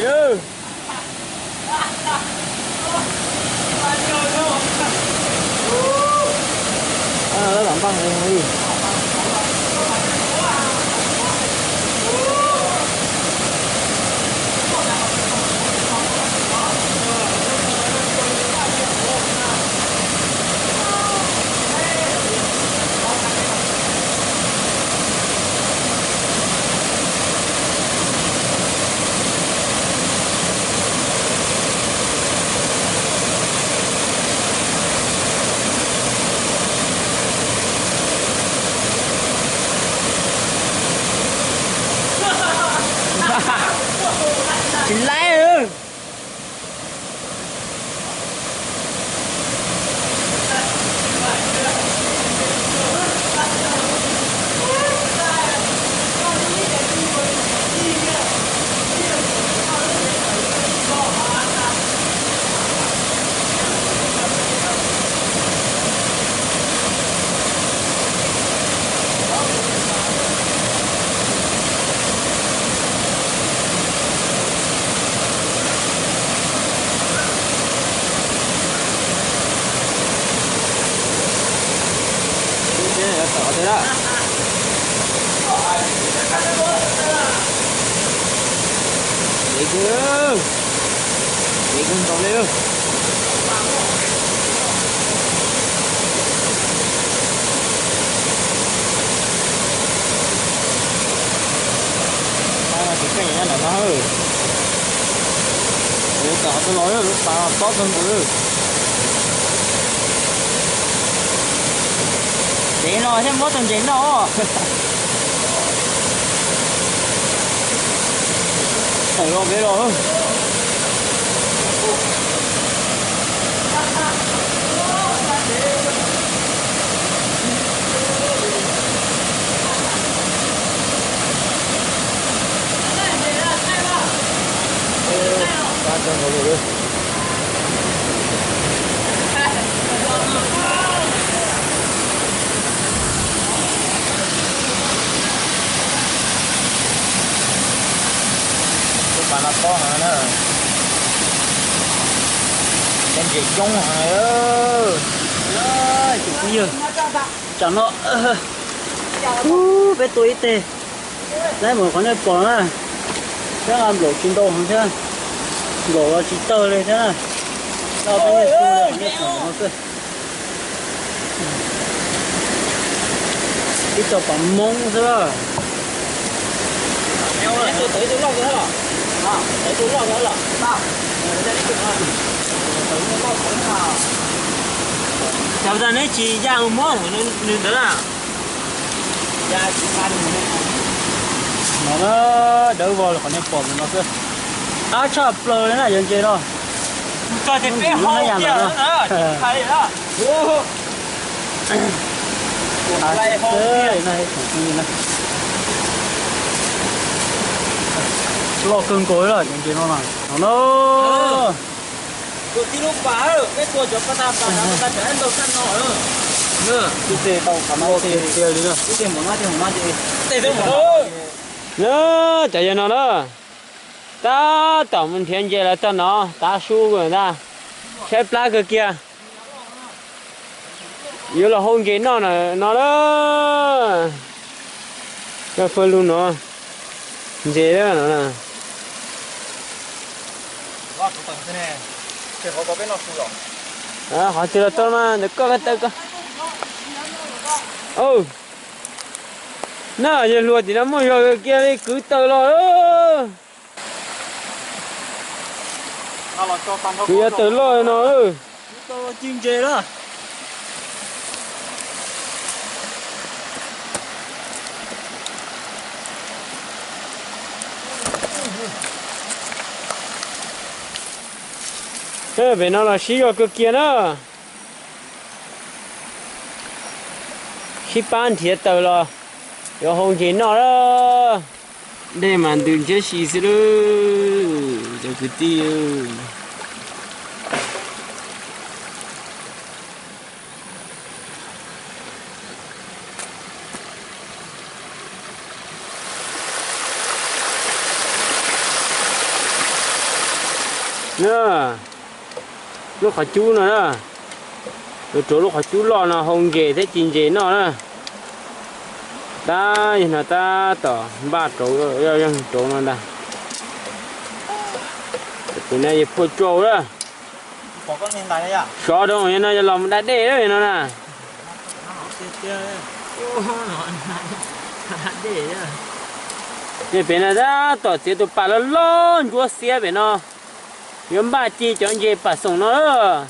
ư. Nó làm băng đi. Chính lái ư. Sợ thế đó. Đi chưa? Đi cùng cậu liêu. Chỉ cái này là nó hơi. Để cậu tôi nói là tao tốt hơn rồi. Chị rồi xem có từng chuyện đâu. Thầy rồi biết rồi. Bạn là có hả nữa. Em chị chung hả ơi. Chị gì chẳng nó. Bé tuổi tê. Đấy một con này bỏ này. Chắc làm lỗ chín độ không chứ. Lỗ vào chín tờ này thế này. Sao bé này tôi là nhất của nó cơ. Đi cho bấm mông thôi. Tôi tới tôi lo cái hả? Tới tôi lo cái là sao? Cháu ra đấy chỉ ra một món nên đó là ra chỉ ăn nó đỡ vào là còn nem bò nó cơ. Áo chọc lờ đấy là dân chơi thôi. Cho thì bé hông kia nữa. Thấy đó. Này hông kia này này. Lo cưng cối rồi những chuyện nó này nó tụi tí lúc phá rồi cái tua cho các ta trở nên đầu săn nổi rồi nữa cái tê tàu cả nó tê tê đi nữa cái tê muốn nói gì tê tê muốn nói nhớ chạy nó đó ta tổng mình thiên chế là cho nó ta su của người ta xếp lá cái kia yếu là hôn chế nó là nó đó cái phơi luôn nó dễ đó nè. Họ chưa tôi mà được có cái tay cơ. Ừ. Nó giờ luôn thì nó mới rồi kia đi cứ tơ rồi. Cứ tơ rồi nó. Tơ chim chê đó. Thế về nó là xí vào cực kia đó. Xí bán thiệt tờ rồi. Rồi hông chế nó đó. Đây mà đừng chết xí xí đó. Cho cứ tiêu. nữa lúc họ chú nữa rồi chỗ lúc họ chú lo nó hồng dễ thế chín dễ nó nè ta là ta tỏ ba chỗ chỗ nó đây cái này phụ chỗ đó có con miếng này à cho đâu nó làm đã để đấy nó nè cái bên này đó tỏ chế tụ bà nó lon của xe bên nó yếm ba chi chọn gì bà sống nó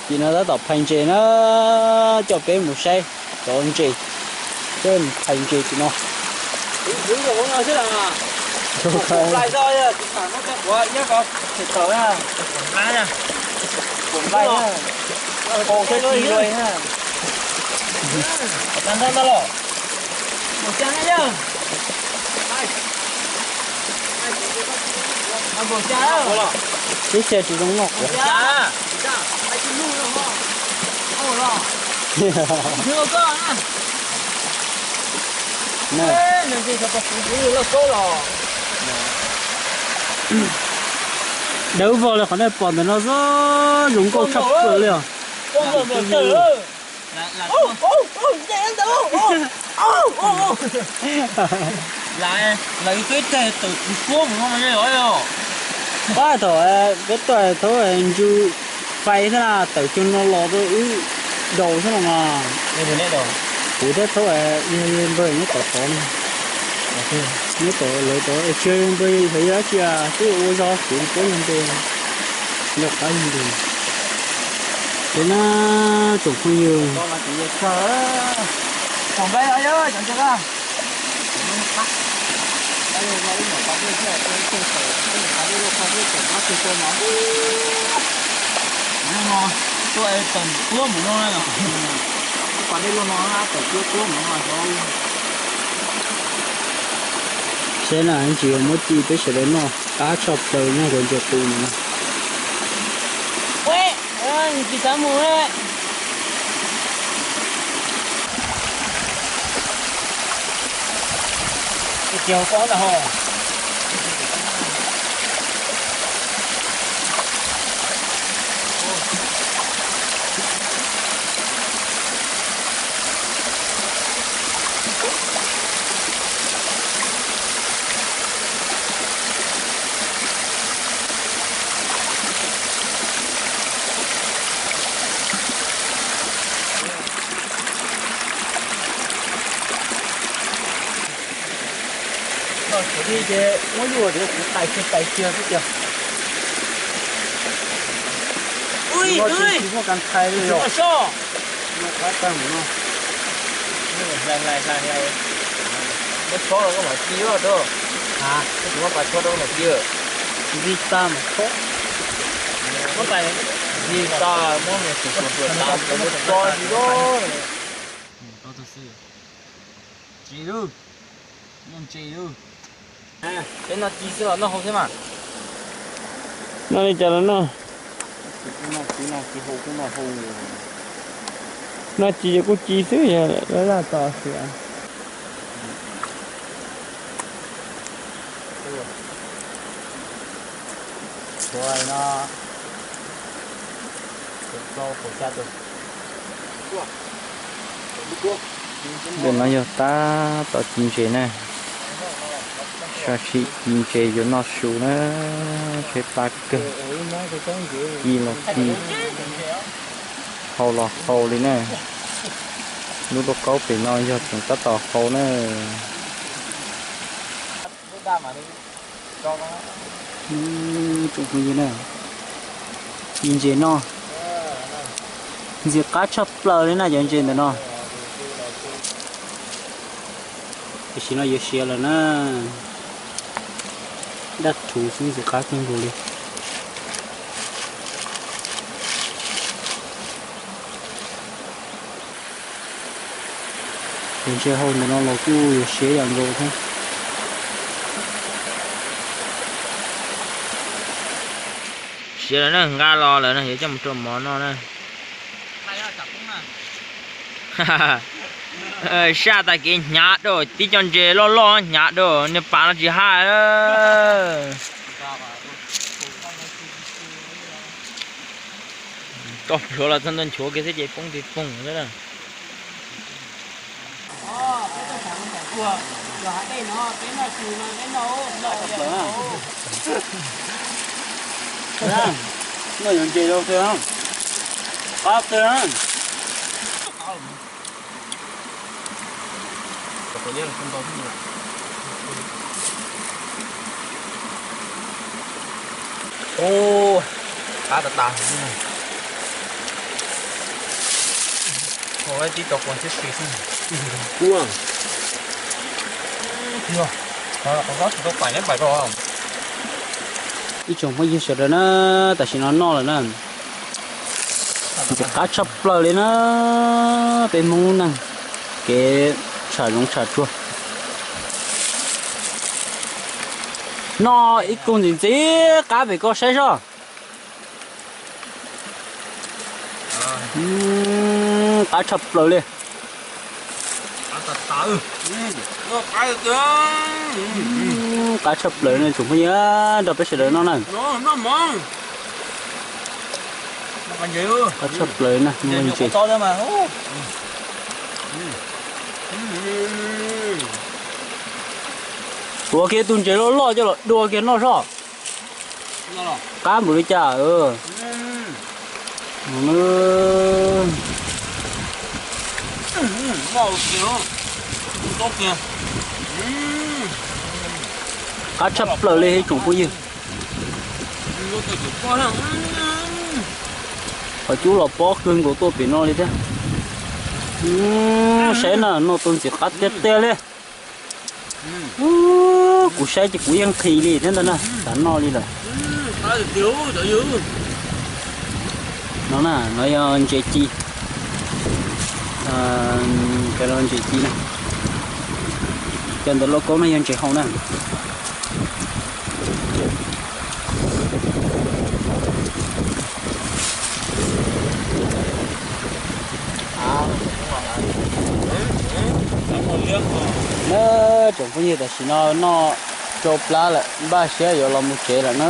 chị nó đã tập hành chế nó cho bé một xe chọn gì trên hành chế chị nó đúng rồi nó chứ là lại rồi chị thả nó cho của nhá con thì tới à lại nha cuốn lại nha cổ thế chi rồi ha tan ra đó một trang nhá một trang cái xe chỉ đúng ngọc của chưa có nè nên gì cho phụ nữ là số lò đấu vô là còn đây bọn nó rất dùng câu chọc rồi liền lại lấy cái tê từ phố mà không nghe nói đâu ba thôi cái tuổi thôi anh chú phải thế là tự chung nó lò tôi đầu thế mà đây là đầu cụ thế thôi yên bơi những tổ phone những tổ lấy tổ chơi bơi thấy đó chưa cứ ô do cũng có nhân tiền nhập cái gì đi thế nó chụp không nhiều con là chỉ chờ còn bé ở đó chẳng chưa đây là nó nhỏ có cái gì cái cơ sở cái cái nó không có nó cứ cho nó ngon tôi từng cua một ngon này còn đây luôn nó tổ cua cua một ngon thôi thế là anh chị muốn chi tới sẽ đến nó cá chọc đời nha rồi chụp tù nữa ôi anh chị sao mua đấy cái chiều có là hồ đi chứ mỗi lúa thì cũng tài kia cái kìa ui ui chỉ có cần thay rồi rồi sao nó quá căng nó này nó số nó có một kia đó à nó chỉ có phải số đó một kia vì ta mà số có phải vì ta muốn mình sử dụng được ta có một số gì đó đó là chỉ luôn nhưng chỉ luôn à, cái nó chỉ sữa nó không thế mà nó đi chờ nó nó chỉ có chỉ sữa vậy đó là to sữa rồi nó để nó giờ ta tạo chính chế này cho chị nhìn chế cho nó xuống nó chế ba cái gì là gì hầu là hầu đi nè lúc đó có phải nói cho chúng ta tỏ hầu nè chụp như thế này nhìn chế nó diệt cá chập lờ đấy này trên đấy nó cái gì nó yêu xe là nó đặt chủ xuống diệt cá trên rồi đi trên xe hồn thì nó là cứ yêu xe làm rồi thôi xe là nó ga lo là nó hiểu trong trộm món nó này xa tại cái nhà đồ tí chọn chế lo nhát đồ nếu bán nó chỉ hai to chỗ là thân thân chỗ cái thế chế phong thì phong nữa nè nó nhận gì đâu thế không? Bác thế không? có nhớ là không to không ô khá là tàn thôi tí tộc còn chết xịt cua chưa có tụi phải lấy bài rồi không ít chồng mới gì sợ rồi nó tại sao nó no rồi nè chỉ cá chập lại lên nó bên mông nè cái xả lông xả chua nó ít con gì chứ cá bị có sai sao cá chập lại lên cá chập lại này chúng bây giờ đập cái sợi nó này nó mong còn gì ư cá chập lại này mình chỉ to thôi mà đùa kia tuần chế nó lo cho nó đùa kia nó sao cá một đứa chả nó màu kiểu tốt kìa cá chập lại lên chúng bây giờ và chú là bó cưng của tôi bị nó đi thế sẽ là nó tuần chỉ cắt tết tê lên củ xe chỉ củ yên thì đi thế đó nè đánh nó đi rồi nó nè nó chơi chi cái đó chơi chi nè chân đó nó có mấy anh chơi không nè nó trồng cái gì là chỉ nó chụp lá lại ba xe rồi làm một chế là nó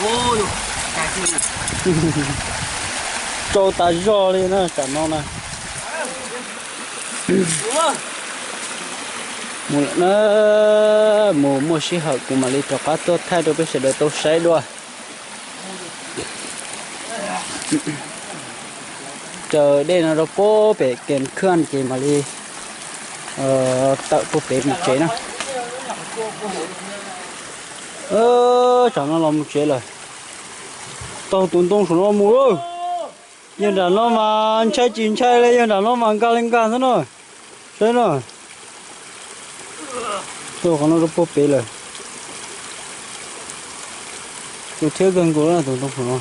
ôi cho ta do đi nó cả nó nè mùa nó mùa xí hợp của mà đi cho cá tốt thay đổi bây giờ đợi tôi sấy đua chờ đây là nó có bể kèm khăn kì mà đi tạo có bể một chế nữa chẳng nó làm một chế rồi tao tuần tung xuống nó mua rồi nhưng là nó mà chơi chín chơi lên nhưng là nó mà cao lên cao thế rồi thế rồi tôi còn nó có bể rồi tôi thiếu gần của nó tuần tung xuống nó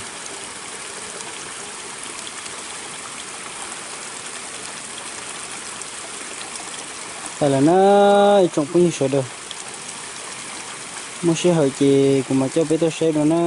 tại là nó trồng cũng như sợi được một số hơi chị cũng mà cho bé tôi xem rồi nó